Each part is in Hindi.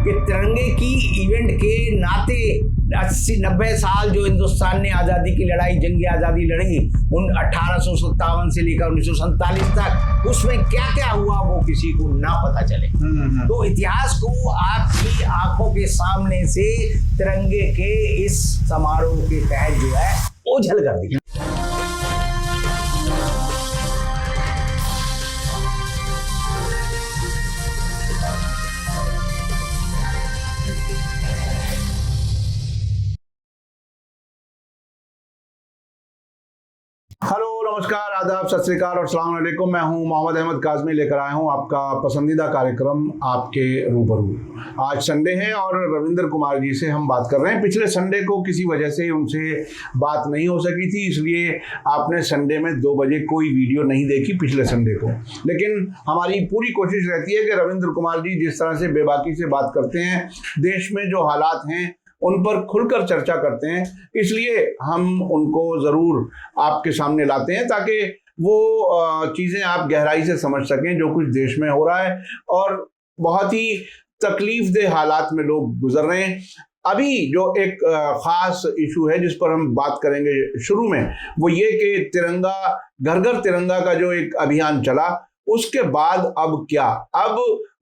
कि तिरंगे की इवेंट के नाते 80-90 साल जो हिंदुस्तान ने आज़ादी की लड़ाई, जंग आज़ादी लड़ी, उन 1857 से लेकर 1947 तक, उसमें क्या क्या हुआ वो किसी को ना पता चले। तो इतिहास को आपकी आंखों के सामने से तिरंगे के इस समारोह के तहत जो है ओझल कर दिया। हेलो, नमस्कार, आदाब, सत श्री अकाल और अस्सलाम वालेकुम। मैं हूं मोहम्मद अहमद काज़मी, लेकर आया हूं आपका पसंदीदा कार्यक्रम आपके रूबरू। आज संडे है और रविंद्र कुमार जी से हम बात कर रहे हैं। पिछले संडे को किसी वजह से उनसे बात नहीं हो सकी थी, इसलिए आपने संडे में 2 बजे कोई वीडियो नहीं देखी पिछले संडे को। लेकिन हमारी पूरी कोशिश रहती है कि रविंद्र कुमार जी जिस तरह से बेबाकी से बात करते हैं, देश में जो हालात हैं उन पर खुलकर चर्चा करते हैं, इसलिए हम उनको ज़रूर आपके सामने लाते हैं ताकि वो चीज़ें आप गहराई से समझ सकें जो कुछ देश में हो रहा है और बहुत ही तकलीफदेह हालात में लोग गुजर रहे हैं। अभी जो एक ख़ास इशू है जिस पर हम बात करेंगे शुरू में, वो ये कि तिरंगा, घर घर तिरंगा का जो एक अभियान चला, उसके बाद अब क्या, अब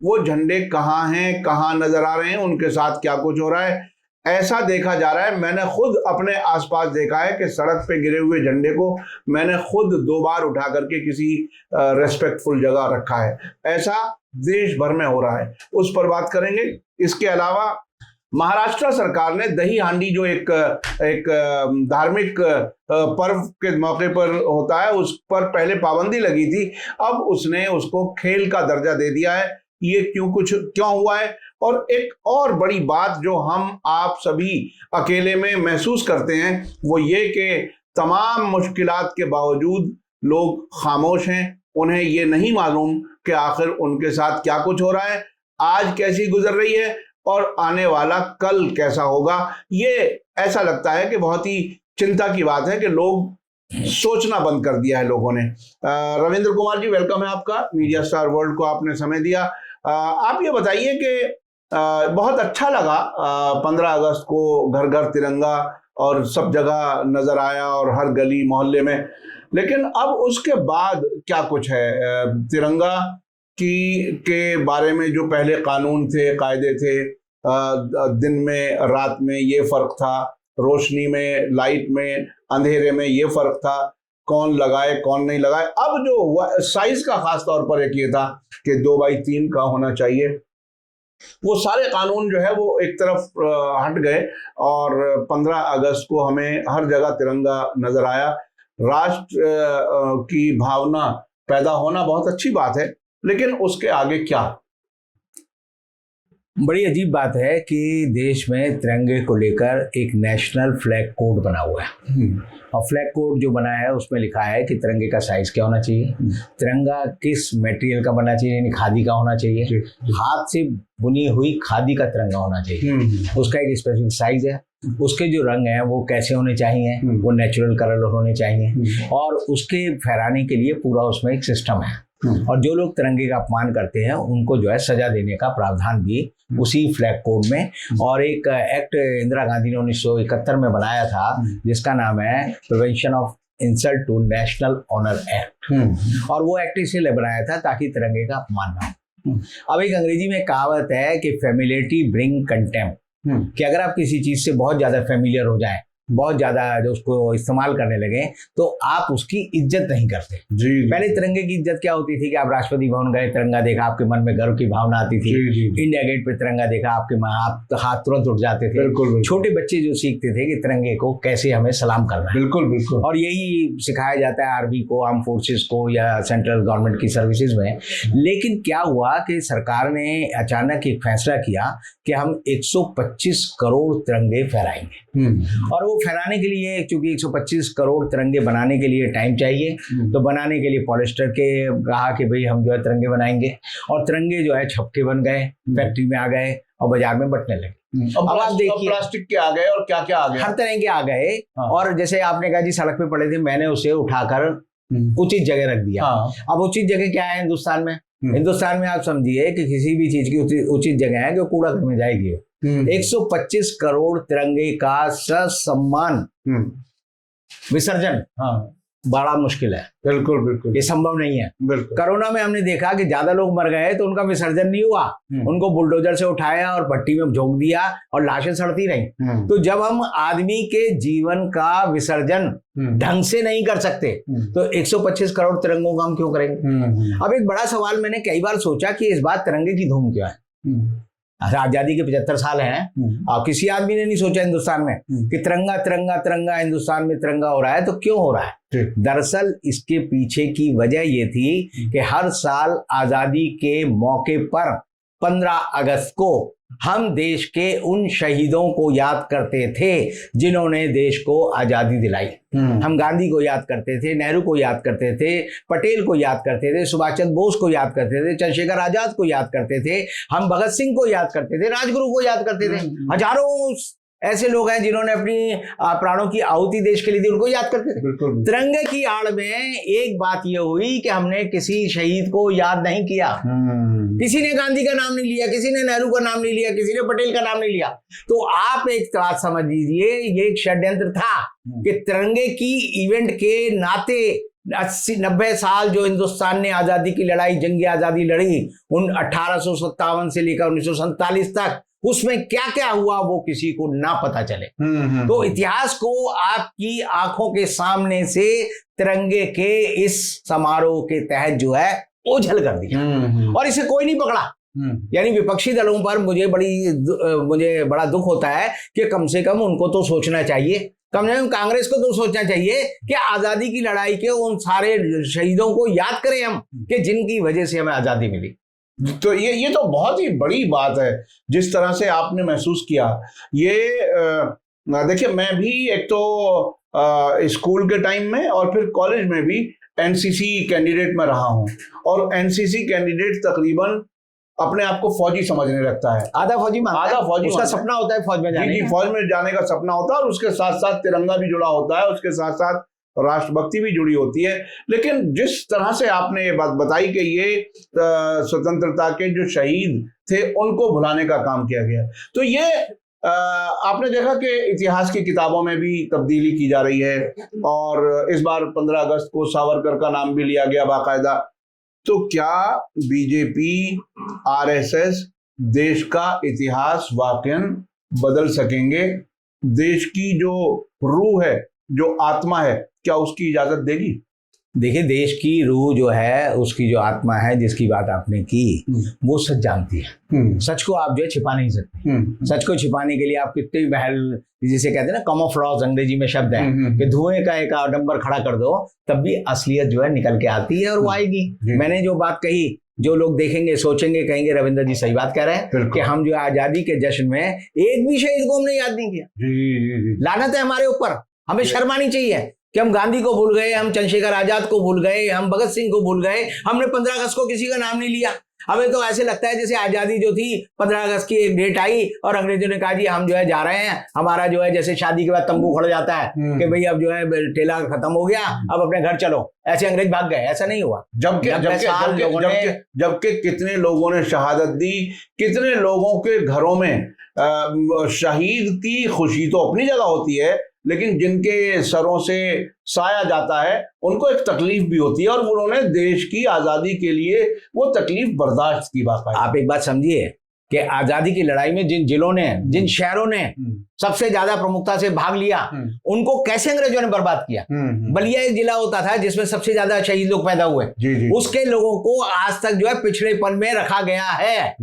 वो झंडे कहाँ हैं, कहाँ नज़र आ रहे हैं, उनके साथ क्या कुछ हो रहा है, ऐसा देखा जा रहा है। मैंने खुद अपने आसपास देखा है कि सड़क पे गिरे हुए झंडे को मैंने खुद 2 बार उठा करके किसी रेस्पेक्टफुल जगह रखा है। ऐसा देश भर में हो रहा है, उस पर बात करेंगे। इसके अलावा महाराष्ट्र सरकार ने दही हांडी जो एक धार्मिक पर्व के मौके पर होता है, उस पर पहले पाबंदी लगी थी, अब उसने उसको खेल का दर्जा दे दिया है। ये क्यों हुआ है? और एक और बड़ी बात जो हम आप सभी अकेले में महसूस करते हैं, वो ये कि तमाम मुश्किलात के बावजूद लोग खामोश हैं। उन्हें ये नहीं मालूम कि आखिर उनके साथ क्या कुछ हो रहा है, आज कैसी गुजर रही है और आने वाला कल कैसा होगा। ये ऐसा लगता है कि बहुत ही चिंता की बात है कि लोग सोचना बंद कर दिया है लोगों ने। रविंद्र कुमार जी, वेलकम है आपका। मीडिया स्टार वर्ल्ड को आपने समय दिया। आप ये बताइए कि बहुत अच्छा लगा 15 अगस्त को घर घर तिरंगा और सब जगह नजर आया और हर गली मोहल्ले में, लेकिन अब उसके बाद क्या कुछ है? तिरंगा के बारे में जो पहले कानून थे, कायदे थे, दिन में रात में ये फर्क था, रोशनी में, लाइट में, अंधेरे में ये फर्क था, कौन लगाए कौन नहीं लगाए। अब जो साइज का खास तौर पर एक ये था कि 2x3 का होना चाहिए, वो सारे कानून जो है वो एक तरफ हट गए और 15 अगस्त को हमें हर जगह तिरंगा नजर आया। राष्ट्र की भावना पैदा होना बहुत अच्छी बात है, लेकिन उसके आगे क्या? बड़ी अजीब बात है कि देश में तिरंगे को लेकर एक नेशनल फ्लैग कोड बना हुआ है और फ्लैग कोड जो बना है उसमें लिखा है कि तिरंगे का साइज क्या होना चाहिए, तिरंगा किस मटेरियल का बनना चाहिए, यानी खादी का होना चाहिए, हाथ से बुनी हुई खादी का तिरंगा होना चाहिए, उसका एक स्पेसिफिक साइज है, उसके जो रंग हैं वो कैसे होने चाहिए, वो नेचुरल कलर होने चाहिए और उसके फहराने के लिए पूरा उसमें एक सिस्टम है। और जो लोग तिरंगे का अपमान करते हैं उनको जो है सजा देने का प्रावधान भी उसी फ्लैग कोड में, और एक एक्ट इंदिरा गांधी ने 1971 में बनाया था जिसका नाम है prevention of insult to national honour act, और वो एक्ट इसलिए बनाया था ताकि तिरंगे का अपमान ना हो। अब एक अंग्रेजी में कहावत है कि फेमिलियरिटी ब्रिंग कंटेम्प्ट, कि अगर आप किसी चीज से बहुत ज्यादा फेमिलियर हो जाए, बहुत ज्यादा जो उसको इस्तेमाल करने लगे, तो आप उसकी इज्जत नहीं करते। जी। पहले तिरंगे की इज्जत क्या होती थी कि आप राष्ट्रपति भवन गए, तिरंगा देखा, आपके मन में गर्व की भावना आती थी। जी। इंडिया गेट पे तिरंगा देखा, आपके आप हाथ तुरंत उठ जाते थे। बिल्कुल। छोटे बच्चे जो सीखते थे कि तिरंगे को कैसे हमें सलाम करना है। बिल्कुल। और यही सिखाया जाता है आर्मी को, आर्म फोर्सेस को या सेंट्रल गवर्नमेंट की सर्विसेज में। लेकिन क्या हुआ कि सरकार ने अचानक एक फैसला किया कि हम 125 करोड़ तिरंगे फहराएंगे, और वो फहराने के लिए चूंकि 125 करोड़ तिरंगे बनाने के लिए टाइम चाहिए, तो बनाने के लिए पॉलिस्टर के कहा कि भाई हम जो है तिरंगे बनाएंगे, और तिरंगे जो है छपके बन गए, फैक्ट्री में आ गए और बाजार में बंटने लगे। अब आप देखिए प्लास्टिक के आ गए और क्या क्या आ गए, हर तरह के आ गए। और जैसे आपने कहा जी सड़क पे पड़े थे, मैंने उसे उठाकर उचित जगह रख दिया। अब उचित जगह क्या है हिंदुस्तान में? हिंदुस्तान में आप समझिए कि किसी भी चीज की उचित जगह है कि कूड़ा घर में जाएगी। 125 करोड़ तिरंगे का ससम्मान विसर्जन बड़ा मुश्किल है। बिल्कुल बिल्कुल, ये संभव नहीं है। बिल्कुल। कोरोना में हमने देखा कि ज्यादा लोग मर गए तो उनका विसर्जन नहीं हुआ, उनको बुलडोजर से उठाया और भट्टी में झोंक दिया और लाशें सड़ती रहीं। तो जब हम आदमी के जीवन का विसर्जन ढंग से नहीं कर सकते तो 125 करोड़ तिरंगों का हम क्यों करेंगे? अब एक बड़ा सवाल मैंने कई बार सोचा कि इस बार तिरंगे की धूम क्या है। आजादी के 75 साल हैं और किसी आदमी ने नहीं सोचा हिंदुस्तान में कि तिरंगा तिरंगा तिरंगा हिंदुस्तान में तिरंगा हो रहा है। तो क्यों हो रहा है? दरअसल इसके पीछे की वजह ये थी कि हर साल आजादी के मौके पर 15 अगस्त को हम देश के उन शहीदों को याद करते थे जिन्होंने देश को आजादी दिलाई। हम गांधी को याद करते थे, नेहरू को याद करते थे, पटेल को याद करते थे, सुभाष चंद्र बोस को याद करते थे, चंद्रशेखर आजाद को याद करते थे, हम भगत सिंह को याद करते थे, राजगुरु को याद करते थे। हजारों ऐसे लोग हैं जिन्होंने अपनी प्राणों की आहुति देश के लिए दी, उनको याद करते थे। तिरंगे की आड़ में एक बात यह हुई कि हमने किसी शहीद को याद नहीं किया। किसी ने गांधी का नाम नहीं लिया, किसी ने नेहरू का नाम नहीं लिया, किसी ने पटेल का नाम नहीं लिया। तो आप एक बात समझ लीजिए, ये एक षड्यंत्र था कि तिरंगे की इवेंट के नाते 80-90 साल जो हिंदुस्तान ने आजादी की लड़ाई, जंग आजादी लड़ी, उन 1857 से लेकर 1947 तक, उसमें क्या क्या हुआ वो किसी को ना पता चले। तो इतिहास को आपकी आंखों के सामने से तिरंगे के इस समारोह के तहत जो है ओझल कर दिया और इसे कोई नहीं पकड़ा। यानी विपक्षी दलों पर मुझे बड़ा दुख होता है कि कम से कम उनको तो सोचना चाहिए, कम से कम कांग्रेस को तो सोचना चाहिए कि आजादी की लड़ाई के उन सारे शहीदों को याद करें हम, कि जिनकी वजह से हमें आजादी मिली। तो ये तो बहुत ही बड़ी बात है जिस तरह से आपने महसूस किया। ये देखिए, मैं भी एक तो स्कूल के टाइम में और फिर कॉलेज में भी एनसीसी कैंडिडेट में रहा हूं, और एनसीसी कैंडिडेट तकरीबन अपने आप को फौजी समझने लगता है। आधा फौजी उसका सपना होता है फौज में जाने। जी, फौज में जाने का सपना होता है और उसके साथ साथ तिरंगा भी जुड़ा होता है, उसके साथ साथ राष्ट्रभक्ति भी जुड़ी होती है। लेकिन जिस तरह से आपने ये बात बताई कि ये स्वतंत्रता के जो शहीद थे उनको भुलाने का काम किया गया, तो ये आपने देखा कि इतिहास की किताबों में भी तब्दीली की जा रही है और इस बार 15 अगस्त को सावरकर का नाम भी लिया गया बाकायदा। तो क्या बीजेपी, आरएसएस देश का इतिहास वाकई बदल सकेंगे? देश की जो रूह है, जो आत्मा है, क्या उसकी इजाजत देगी? देखिए, देश की रूह जो है, उसकी जो आत्मा है जिसकी बात आपने की, वो सच जानती है। सच को आप जो है छिपा नहीं सकते। सच को छिपाने के लिए आप कितने महल, जिसे कहते हैं ना कैमोफ्लेज, अंग्रेजी में शब्द है, कि धुएं का एक आडंबर खड़ा कर दो तब भी असलियत जो है निकल के आती है और वो आएगी। मैंने जो बात कही, जो लोग देखेंगे, सोचेंगे, कहेंगे रविंद्र जी सही बात कह रहे हैं कि हम जो आजादी के जश्न में एक भी शहीद को हमने याद नहीं किया। लानत है हमारे ऊपर। हमें शर्म आनी चाहिए कि हम गांधी को भूल गए, हम चंद्रशेखर आजाद को भूल गए, हम भगत सिंह को भूल गए, हमने 15 अगस्त को किसी का नाम नहीं लिया। हमें तो ऐसे लगता है जैसे आजादी जो थी, 15 अगस्त की एक डेट आई और अंग्रेजों ने कहा जी हम जो है जा रहे हैं, हमारा जो है जैसे शादी के बाद तंबू खड़ जाता है कि भाई अब जो है ठेला खत्म हो गया, अब अपने घर चलो, ऐसे अंग्रेज भाग गए। ऐसा नहीं हुआ। जबकि कितने लोगों ने शहादत दी, कितने लोगों के घरों में शहीद की खुशी तो अपनी जगह होती है, लेकिन जिनके सरों से साया जाता है उनको एक तकलीफ भी होती है, और उन्होंने देश की आजादी के लिए वो तकलीफ बर्दाश्त की। बात आप एक बात समझिए कि आजादी की लड़ाई में जिन जिलों ने, जिन शहरों ने सबसे ज्यादा प्रमुखता से भाग लिया, उनको कैसे अंग्रेजों ने बर्बाद किया। बलिया एक जिला होता था जिसमें सबसे ज्यादा शहीद लोग पैदा हुए। उसके लोगों को आज तक जो है पिछड़ेपन में रखा गया है।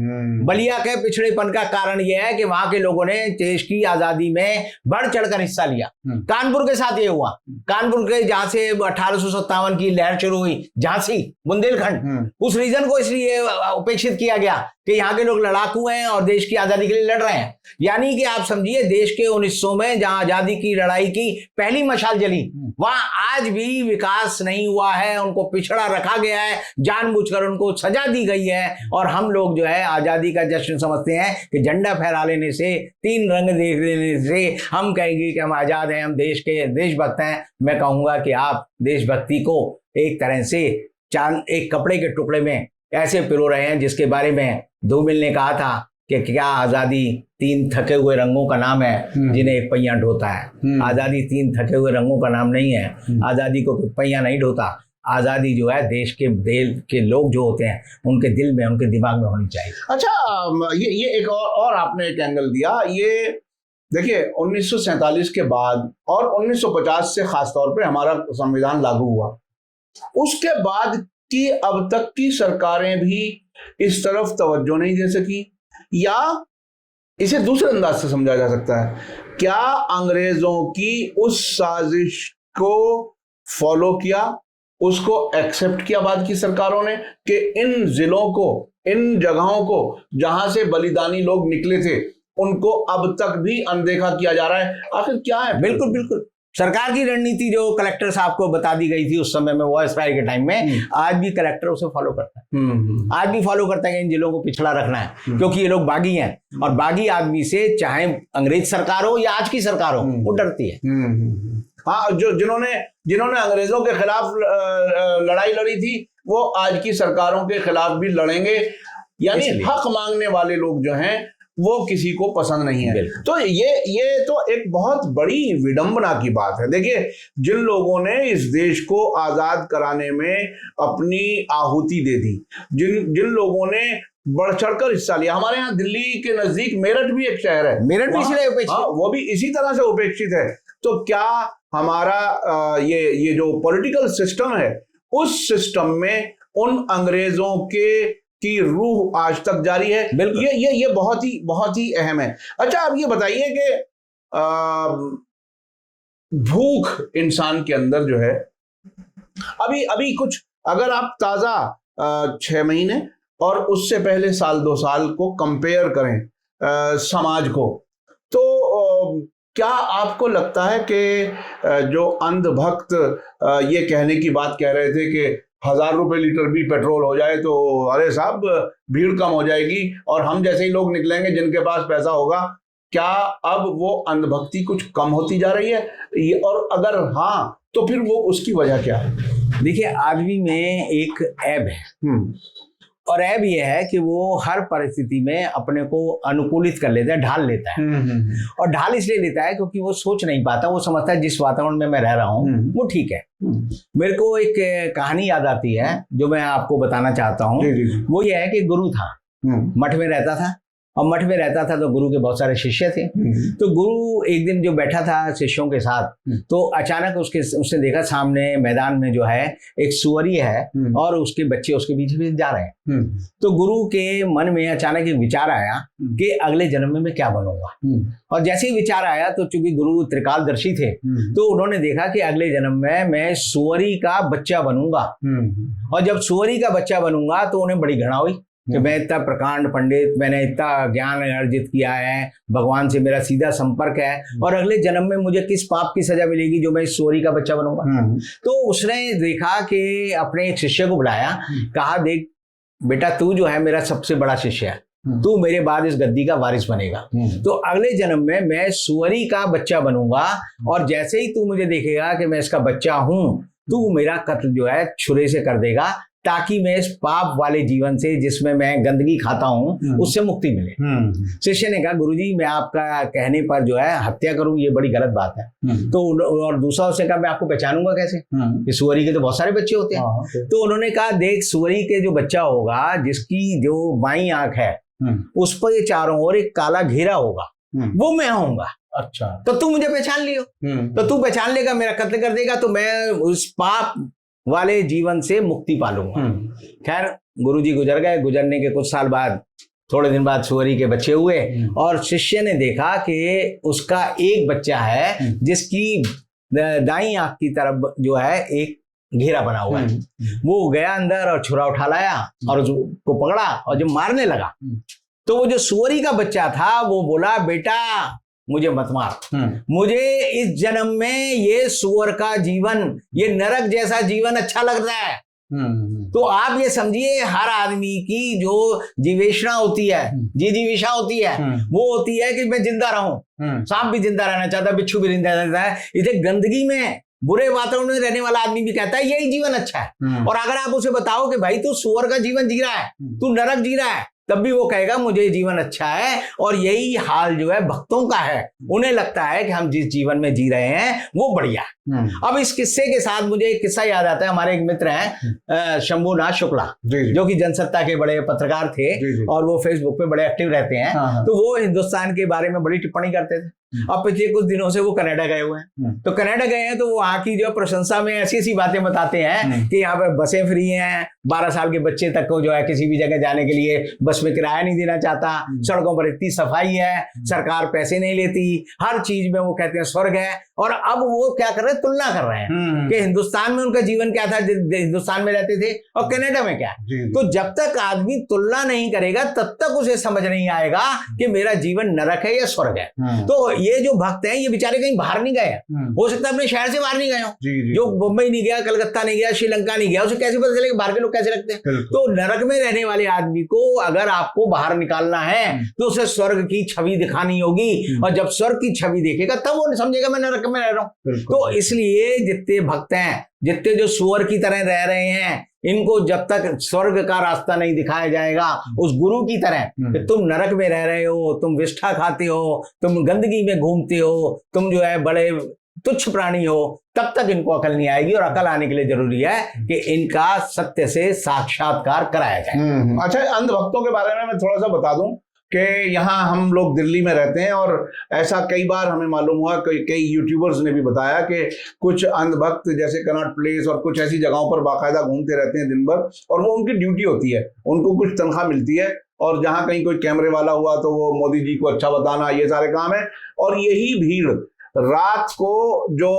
बलिया के पिछड़ेपन का कारण यह है कि वहां के लोगों ने देश की आजादी में बढ़ चढ़कर हिस्सा लिया। कानपुर के साथ ये हुआ। कानपुर के जहां से 1857 की लहर शुरू हुई, झांसी, बुंदेलखंड, उस रीजन को इसलिए उपेक्षित किया गया कि यहाँ के लोग लड़ाकू हैं और देश की आजादी के लिए लड़ रहे हैं। यानी कि आप समझिए, देश के 1900 में जहां आजादी की लड़ाई की पहली मशाल जली, वहां आज भी विकास नहीं हुआ है, उनको पिछड़ा रखा गया है, जानबूझकर उनको सजा दी गई है। और हम लोग जो है आजादी का जश्न समझते हैं कि झंडा फहरा लेने से, 3 रंग देख लेने से हम कहेंगे कि हम आजाद हैं, हम देश के देशभक्त हैं। मैं कहूंगा कि आप देशभक्ति को एक तरह से एक कपड़े के टुकड़े में ऐसे पिरो रहे हैं जिसके बारे में 2 मिल ने कहा था कि क्या आज़ादी 3 थके हुए रंगों का नाम है जिन्हें एक पहिया ढोता है। आज़ादी 3 थके हुए रंगों का नाम नहीं है। आज़ादी को पहिया नहीं ढोता। आज़ादी जो है देश के लोग जो होते हैं उनके दिल में, उनके दिमाग में होनी चाहिए। अच्छा, ये एक और आपने एक एंगल दिया। ये देखिए 1947 के बाद और 1950 से खासतौर पे हमारा संविधान लागू हुआ, उसके बाद की अब तक की सरकारें भी इस तरफ तवज्जो नहीं दे सकी, या इसे दूसरे अंदाज से समझा जा सकता है, क्या अंग्रेजों की उस साजिश को फॉलो किया, उसको एक्सेप्ट किया बाद की सरकारों ने कि इन जिलों को, इन जगहों को जहां से बलिदानी लोग निकले थे उनको अब तक भी अनदेखा किया जा रहा है? आखिर क्या है? बिल्कुल बिल्कुल, सरकार की रणनीति जो कलेक्टर साहब को बता दी गई थी उस समय में, वॉइस फायर के टाइम में, आज भी कलेक्टर उसे फॉलो करता है। आज भी फॉलो करता है कि इन जिलों को पिछड़ा रखना है, क्योंकि ये लोग बागी हैं और बागी आदमी से चाहे अंग्रेज सरकार हो या आज की सरकार हो वो डरती है। हाँ, जिन्होंने अंग्रेजों के खिलाफ लड़ाई लड़ी थी वो आज की सरकारों के खिलाफ भी लड़ेंगे, यानी हक मांगने वाले लोग जो हैं वो किसी को पसंद नहीं है। तो ये तो एक बहुत बड़ी विडंबना की बात है। देखिए, जिन लोगों ने इस देश को आजाद कराने में अपनी आहुति दे दी, जिन लोगों ने बढ़ चढ़कर हिस्सा लिया, हमारे यहाँ दिल्ली के नजदीक मेरठ भी एक शहर है, मेरठ भी इसलिए उपेक्षित, हाँ, वो भी इसी तरह से उपेक्षित है। तो क्या हमारा ये जो पॉलिटिकल सिस्टम है, उस सिस्टम में उन अंग्रेजों की रूह आज तक जारी है? ये बहुत ही अहम है। अच्छा, अब ये बताइए कि भूख इंसान के अंदर जो है, अभी कुछ अगर आप ताजा 6 महीने और उससे पहले साल 2 साल को कंपेयर करें समाज को, तो क्या आपको लगता है कि जो अंधभक्त ये कहने की बात कह रहे थे कि 1000 रुपए लीटर भी पेट्रोल हो जाए तो अरे साहब भीड़ कम हो जाएगी और हम जैसे ही लोग निकलेंगे जिनके पास पैसा होगा, क्या अब वो अंधभक्ति कुछ कम होती जा रही है? और अगर हाँ, तो फिर वो उसकी वजह क्या है? देखिए, आदमी में एक ऐब है और ऐब ये है कि वो हर परिस्थिति में अपने को अनुकूलित कर लेता है, ढाल लेता है। और ढाल इसलिए लेता है क्योंकि वो सोच नहीं पाता, वो समझता है जिस वातावरण में मैं रह रहा हूँ वो ठीक है। मेरे को एक कहानी याद आती है जो मैं आपको बताना चाहता हूँ। वो ये है कि गुरु था, मठ में रहता था, और मठ में रहता था तो गुरु के बहुत सारे शिष्य थे। तो गुरु एक दिन जो बैठा था शिष्यों के साथ, तो अचानक उसने देखा सामने मैदान में जो है एक सुअरी है और उसके बच्चे उसके पीछे पीछे जा रहे हैं। तो गुरु के मन में अचानक एक विचार आया कि अगले जन्म में मैं क्या बनूंगा। और जैसे ही विचार आया तो चूंकि गुरु त्रिकालदर्शी थे तो उन्होंने देखा कि अगले जन्म में मैं सुअरी का बच्चा बनूंगा। और जब सुअरी का बच्चा बनूंगा तो उन्हें बड़ी घृणा हुई कि मैं इतना प्रकांड पंडित, मैंने इतना ज्ञान अर्जित किया है, भगवान से मेरा सीधा संपर्क है, और अगले जन्म में मुझे किस पाप की सजा मिलेगी जो मैं इस सुअरी का बच्चा बनूंगा। तो उसने देखा कि अपने एक शिष्य को बुलाया, कहा देख बेटा, तू जो है मेरा सबसे बड़ा शिष्य है, तू मेरे बाद इस गद्दी का वारिस बनेगा। तो अगले जन्म में मैं सुअरी का बच्चा बनूंगा और जैसे ही तू मुझे देखेगा कि मैं इसका बच्चा हूं, तू मेरा कत्ल जो है छुरे से कर देगा, ताकि मैं इस पाप वाले जीवन से जिसमें मैं गंदगी खाता हूँ उससे मुक्ति मिले। शिष्य ने कहा, गुरुजी मैं आपका कहने पर जो है हत्या करूं ये बड़ी गलत बात है। तो और दूसरा उसने कहा, मैं आपको पहचानूंगा कैसे, कि सुअरी के तो बहुत सारे बच्चे होते हैं। तो उन्होंने कहा, देख सुअरी के जो बच्चा होगा जिसकी जो बाईं आंख है उस पर ये चारों ओर एक काला घेरा होगा, वो मैं होऊंगा। अच्छा, तो तू मुझे पहचान लियो, तो तू पहचान लेगा, मेरा कत्ल कर देगा, तो मैं उस पाप वाले जीवन से मुक्ति पालूंगा। खैर गुरुजी गुजर गए। गुजरने के कुछ साल बाद, थोड़े दिन बाद सुअरी के बच्चे हुए और शिष्य ने देखा कि उसका एक बच्चा है जिसकी दाईं आंख की तरफ जो है एक घेरा बना हुआ है। वो गया अंदर और छुरा उठा लाया और उसको पकड़ा, और जब मारने लगा तो वो जो सुअरी का बच्चा था वो बोला, बेटा मुझे मत मार, मुझे इस जन्म में ये सुअर का जीवन, ये नरक जैसा जीवन अच्छा लगता है। तो आप ये समझिए, हर आदमी की जो जीवेशना होती है, जीविशा होती है, वो होती है कि मैं जिंदा रहूं। सांप भी जिंदा रहना चाहता है, बिच्छू भी जिंदा रहना चाहता है। इसे गंदगी में बुरे वातावरण में रहने वाला आदमी भी कहता है यही जीवन अच्छा है। और अगर आप उसे बताओ कि भाई तू सुअर का जीवन जी रहा है, तू नरक जी रहा है, तब भी वो कहेगा मुझे ये जीवन अच्छा है। और यही हाल जो है भक्तों का है, उन्हें लगता है कि हम जिस जीवन में जी रहे हैं वो बढ़िया है। अब इस किस्से के साथ मुझे एक किस्सा याद आता है। हमारे एक मित्र हैं शंभुनाथ शुक्ला, जो कि जनसत्ता के बड़े पत्रकार थे और वो फेसबुक पे बड़े एक्टिव रहते हैं। तो वो हिंदुस्तान के बारे में बड़ी टिप्पणी करते थे। अब पिछले कुछ दिनों से वो कनाडा गए हुए हैं। तो कनाडा गए हैं तो वो वहां की जो प्रशंसा में ऐसी ऐसी बातें बताते हैं कि यहाँ पे बसें फ्री हैं, 12 साल के बच्चे तक को जो है किसी भी जगह जाने के लिए बस में किराया नहीं देना चाहता, सड़कों पर इतनी सफाई है, सरकार पैसे नहीं लेती, हर चीज में वो कहते हैं स्वर्ग है। और अब वो क्या कर रहे हैं, तुलना कर रहे हैं कि हिंदुस्तान में उनका जीवन क्या था, हिंदुस्तान में रहते थे, और कनाडा में क्या। तो जब तक आदमी तुलना नहीं करेगा तब तक उसे समझ नहीं आएगा कि मेरा जीवन नरक है या स्वर्ग है। तो ये जो भक्त हैं ये बेचारे कहीं बाहर नहीं गए, हो सकता है अपने शहर से बाहर नहीं गए हो। जो मुंबई नहीं गया, कलकत्ता नहीं गया, श्रीलंका नहीं गया, उसे कैसे पता चलेगा बाहर के लोग कैसे लगते हैं। तो नरक में रहने वाले आदमी को अगर आपको बाहर निकालना है तो उसे स्वर्ग की छवि दिखानी होगी, और जब स्वर्ग की छवि देखेगा तब वो समझेगा मैं नरक में रह रहा हूं। तो इसलिए जितने भक्त हैं, जितने जो सुअर की तरह रह रहे हैं, इनको जब तक स्वर्ग का रास्ता नहीं दिखाया जाएगा उस गुरु की तरह कि तुम नरक में रह रहे हो, तुम विष्ठा खाते हो, तुम गंदगी में घूमते हो, तुम जो है बड़े तुच्छ प्राणी हो, तब तक इनको अकल नहीं आएगी। और अकल आने के लिए जरूरी है कि इनका सत्य से साक्षात्कार कराया जाए। अच्छा, अंधभक्तों के बारे में मैं थोड़ा सा बता दूं कि यहाँ हम लोग दिल्ली में रहते हैं और ऐसा कई बार हमें मालूम हुआ, कई यूट्यूबर्स ने भी बताया कि कुछ अंधभक्त जैसे कनॉट प्लेस और कुछ ऐसी जगहों पर बाकायदा घूमते रहते हैं दिन भर, और वो उनकी ड्यूटी होती है, उनको कुछ तनख्वाह मिलती है, और जहाँ कहीं कोई कैमरे वाला हुआ तो वो मोदी जी को अच्छा बताना, ये सारे काम है। और यही भीड़ रात को जो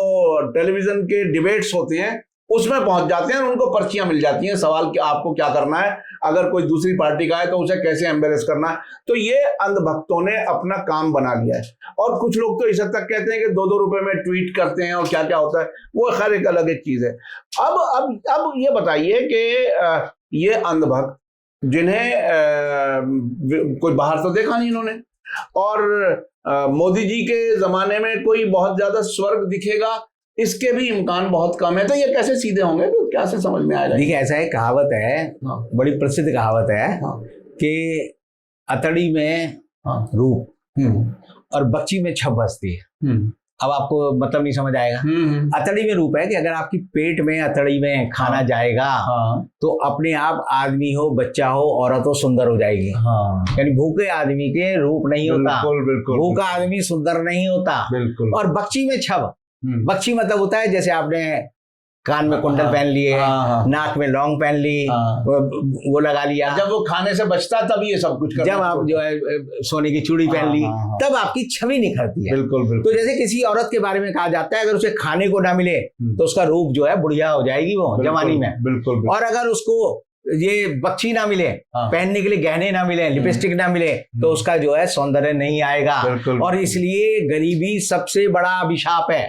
टेलीविजन के डिबेट्स होते हैं उसमें पहुंच जाते हैं और उनको पर्चियां मिल जाती हैं, सवाल कि आपको क्या करना है, अगर कोई दूसरी पार्टी का है तो उसे कैसे एम्बेरेस करना है। तो ये अंधभक्तों ने अपना काम बना लिया है। और कुछ लोग तो इस हद तक कहते हैं कि 2-2 रुपए में ट्वीट करते हैं और क्या क्या होता है, वो खैर एक अलग एक चीज है। अब ये बताइए कि ये अंधभक्त जिन्हें कोई बाहर तो देखा नहीं इन्होंने, और मोदी जी के जमाने में कोई बहुत ज्यादा स्वर्ग दिखेगा, इसके भी इम्कान बहुत कम है, तो ये कैसे सीधे होंगे, तो क्या से समझ में आएगा। देखिए, ऐसा एक कहावत है, बड़ी प्रसिद्ध कहावत है कि अतड़ी में रूप और बच्ची में छप बसती है। अब आपको मतलब नहीं समझ आएगा। अतड़ी में रूप है कि अगर आपकी पेट में अतड़ी में खाना जाएगा तो अपने आप आदमी हो, बच्चा हो, औरत हो, सुंदर हो जाएगी। यानी भूखे आदमी के रूप नहीं होता, भूखा आदमी सुंदर नहीं होता। और बच्ची में छप, बच्ची मतलब होता है जैसे आपने कान में कुंडल पहन लिए, नाक में लौंग पहन ली, वो लगा लिया, जब वो खाने से बचता तब ये सब कुछ जब आप जो है सोने की चूड़ी पहन ली, तब आपकी छवि निखरती है। बिल्कुल। तो जैसे किसी औरत के बारे में कहा जाता है अगर उसे खाने को ना मिले तो उसका रूप जो है बुढ़िया हो जाएगी वो जवानी में। बिल्कुल। और अगर उसको ये बच्ची ना मिले, पहनने के लिए गहने ना मिले, लिपस्टिक ना मिले, तो उसका जो है सौंदर्य नहीं आएगा। और इसलिए गरीबी सबसे बड़ा अभिशाप है।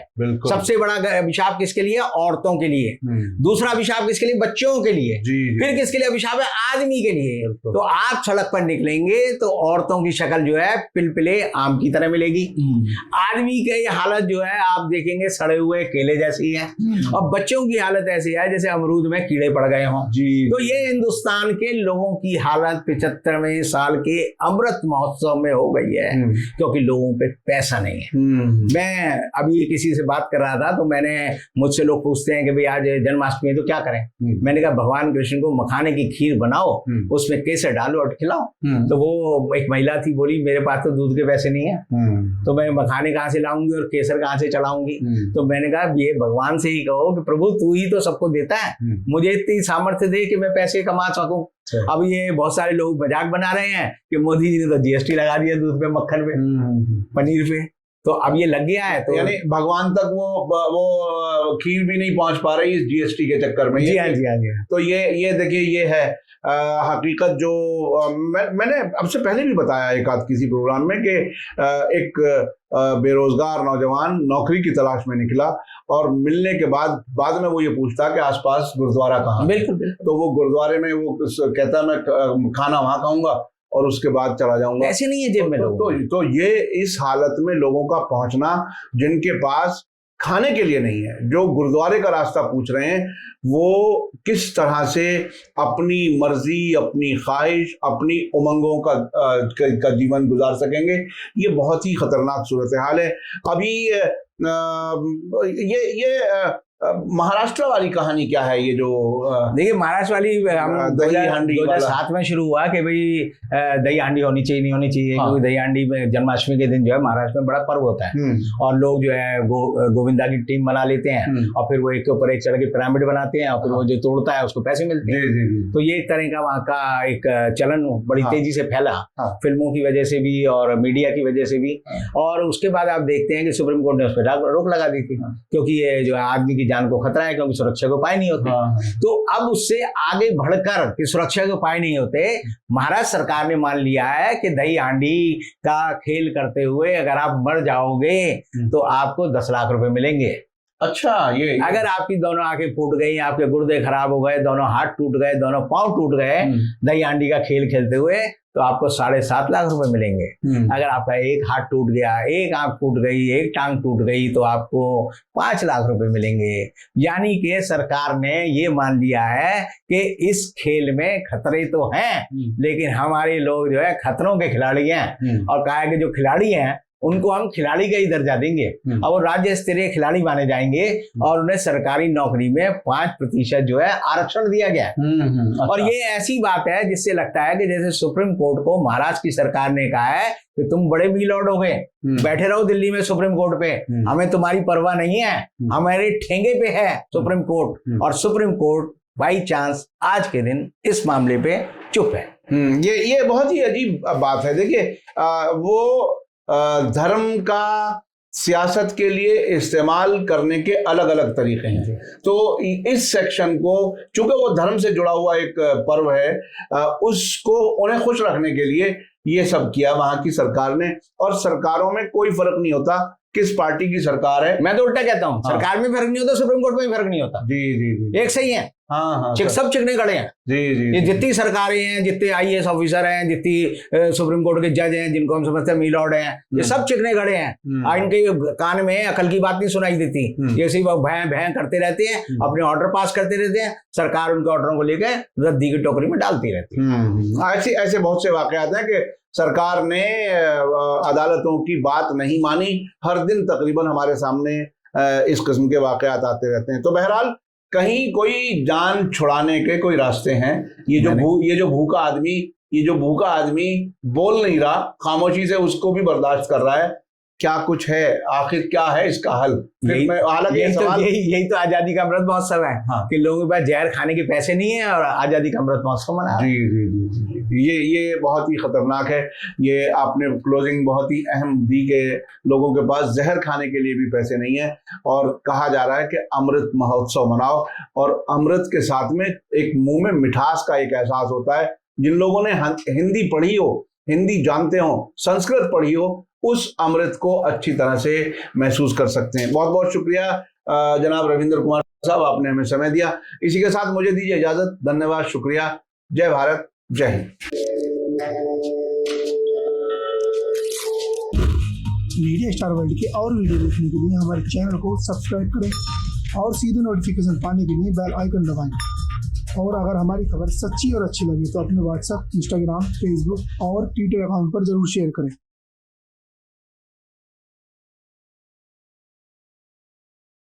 सबसे बड़ा अभिशाप किसके लिए? औरतों के लिए। दूसरा अभिशाप किसके लिए? बच्चों के लिए। फिर किसके लिए अभिशाप है? आदमी के लिए। तो आप सड़क पर निकलेंगे तो औरतों की शक्ल जो है पिलपिले आम की तरह मिलेगी, आदमी की हालत जो है आप देखेंगे सड़े हुए केले जैसी है, और बच्चों की हालत ऐसी है जैसे अमरूद में कीड़े पड़ गए हों। तो ये हिंदुस्तान के लोगों की हालत 75वें साल के अमृत महोत्सव में हो गई है, क्योंकि लोगों पे पैसा नहीं है। मैं अभी किसी से बात कर रहा था तो मुझसे लोग पूछते हैं कि भाई आज जन्माष्टमी है तो क्या करें। मैंने कहा भगवान कृष्ण को मखाने की खीर बनाओ, उसमें केसर डालो और खिलाओ। तो वो एक महिला थी, बोली मेरे पास तो दूध के पैसे नहीं है, तो मैं मखाने कहाँ से लाऊंगी और केसर कहाँ से चढ़ाऊंगी। तो मैंने कहा ये भगवान से ही कहो कि प्रभु तू ही तो सबको देता है, मुझे इतनी सामर्थ्य दे कि मैं पैसे कमा सकूं। अब ये बहुत सारे लोग मजाक बना रहे हैं कि मोदी जी ने तो जीएसटी लगा दिया दूध पे, मक्खन पे, पनीर पे, तो अब ये लग गया है। तो यानी भगवान तक वो खीर भी नहीं पहुंच पा रही इस जीएसटी के चक्कर में। जी हाँ। तो ये देखिए, ये है हकीकत जो मैंने आपसे पहले भी बताया एक आध किसी प्रोग्राम में कि एक बेरोजगार नौजवान नौकरी की तलाश में निकला और मिलने के बाद में वो ये पूछता कि आसपास गुरुद्वारा कहाँ। बिल्कुल। तो वो गुरुद्वारे में वो कहता मैं खाना वहां खाऊंगा और उसके बाद चला जाऊंगा। ऐसे नहीं है जेब में तो ये इस हालत में लोगों का पहुंचना, जिनके पास खाने के लिए नहीं है, जो गुरुद्वारे का रास्ता पूछ रहे हैं वो किस तरह से अपनी मर्जी, अपनी ख्वाहिश, अपनी उमंगों का जीवन गुजार सकेंगे, ये बहुत ही खतरनाक सूरत हाल है। अभी ये महाराष्ट्र वाली कहानी क्या है? ये जो देखिए महाराष्ट्र वाली हम दही हांडी 2007 में शुरू हुआ कि भाई दही हांडी होनी चाहिए, नहीं होनी चाहिए, क्योंकि दही हांडी में जन्माष्टमी के दिन जो है महाराष्ट्र में बड़ा पर्व होता है और लोग जो है गोविंदा की टीम बना लेते हैं और फिर वो एक के ऊपर एक चढ़ के पिरामिड बनाते हैं और फिर वो जो तोड़ता है उसको पैसे मिलते हैं। तो ये एक तरह का वहाँ का एक चलन बड़ी तेजी से फैला, फिल्मों की वजह से भी और मीडिया की वजह से भी। और उसके बाद आप देखते हैं कि सुप्रीम कोर्ट ने उस पर रोक लगा दी थी, क्योंकि ये जो आदमी की जान को खतरा है, क्योंकि सुरक्षा के उपाय नहीं होते। तो अब उससे आगे बढ़कर कि सुरक्षा के उपाय नहीं होते, महाराष्ट्र सरकार ने मान लिया है कि दही हांडी का खेल करते हुए अगर आप मर जाओगे तो आपको 10 लाख रुपए मिलेंगे। अच्छा, ये अगर आपकी दोनों आंखें फूट गई, आपके गुर्दे खराब हो गए, दोनों हाथ टूट गए, दोनों पांव टूट गए दही हांडी का खेल खेलते हुए, तो आपको 7.5 लाख रुपए मिलेंगे। अगर आपका एक हाथ टूट गया, एक आंख फूट गई, एक टांग टूट गई, तो आपको 5 लाख रुपए मिलेंगे। यानी कि सरकार ने ये मान लिया है कि इस खेल में खतरे तो हैं, लेकिन हमारे लोग जो है खतरों के खिलाड़ी हैं और कहा है कि जो खिलाड़ी हैं उनको हम खिलाड़ी का ही दर्जा देंगे और वो राज्य स्तरीय खिलाड़ी माने जाएंगे और उन्हें सरकारी नौकरी में 5% जो है आरक्षण दिया गया है। और ये ऐसी बात है जिससे लगता है कि जैसे सुप्रीम कोर्ट को महाराष्ट्र की सरकार ने कहा है कि तुम बड़े मीलॉर्ड हो गए, बैठे रहो दिल्ली में सुप्रीम कोर्ट पे, हमें तुम्हारी परवाह नहीं है, हमारे ठेंगे पे है सुप्रीम कोर्ट। और सुप्रीम कोर्ट बाई चांस आज के दिन इस मामले पे चुप है। ये बहुत ही अजीब बात है। देखिए वो धर्म का सियासत के लिए इस्तेमाल करने के अलग अलग तरीके हैं। तो इस सेक्शन को, चूंकि वो धर्म से जुड़ा हुआ एक पर्व है, उसको उन्हें खुश रखने के लिए ये सब किया वहां की सरकार ने। और सरकारों में कोई फर्क नहीं होता किस पार्टी की सरकार है। मैं तो उल्टा कहता हूँ, सरकार में फर्क नहीं होता, सुप्रीम कोर्ट में भी फर्क नहीं होता। जी, एक सही है। सब चिकने खड़े हैं। ये जितनी सरकारें हैं, जितने IAS ऑफिसर हैं, जितनी सुप्रीम कोर्ट के जज हैं, जिनको हम समझते हैं मीलॉर्ड हैं, ये सब चिकने खड़े हैं। इनके कान में अकल की बात नहीं सुनाई देती, जैसे वो भैं करते रहते हैं, अपने ऑर्डर पास करते रहते हैं, सरकार उनके ऑर्डरों को लेकर रद्दी की टोकरी में डालती रहती है। ऐसे बहुत से वाकयात हैं कि सरकार ने अदालतों की बात नहीं मानी। हर दिन तकरीबन हमारे सामने इस किस्म के वाकयात आते रहते हैं। तो बहरहाल कहीं कोई जान छुड़ाने के कोई रास्ते हैं। ये जो भूखा आदमी बोल नहीं रहा, खामोशी से उसको भी बर्दाश्त कर रहा है। क्या कुछ है, आखिर क्या है इसका हल? यही तो आजादी का अमृत महोत्सव है। कि लोगों के पास जहर खाने के पैसे नहीं है और आजादी का अमृत महोत्सव मना। जी, ये बहुत ही खतरनाक है। ये आपने क्लोजिंग बहुत ही अहम दी कि लोगों के पास जहर खाने के लिए भी पैसे नहीं है और कहा जा रहा है कि अमृत महोत्सव मनाओ। और अमृत के साथ में एक मुंह में मिठास का एक एहसास होता है। जिन लोगों ने हिंदी पढ़ी हो, हिंदी जानते हो, संस्कृत पढ़ी हो, उस अमृत को अच्छी तरह से महसूस कर सकते हैं। बहुत बहुत शुक्रिया जनाब रविंद्र कुमार साहब, आपने हमें समय दिया। इसी के साथ मुझे दीजिए इजाजत। धन्यवाद, शुक्रिया। जय भारत, जय हिंद। मीडिया स्टार वर्ल्ड के और वीडियो देखने के लिए हमारे चैनल को सब्सक्राइब करें और सीधे नोटिफिकेशन पाने के लिए बेल आइकन दबाएं। और अगर हमारी खबर सच्ची और अच्छी लगे तो अपने WhatsApp, Instagram, Facebook और Twitter अकाउंट पर जरूर शेयर करें।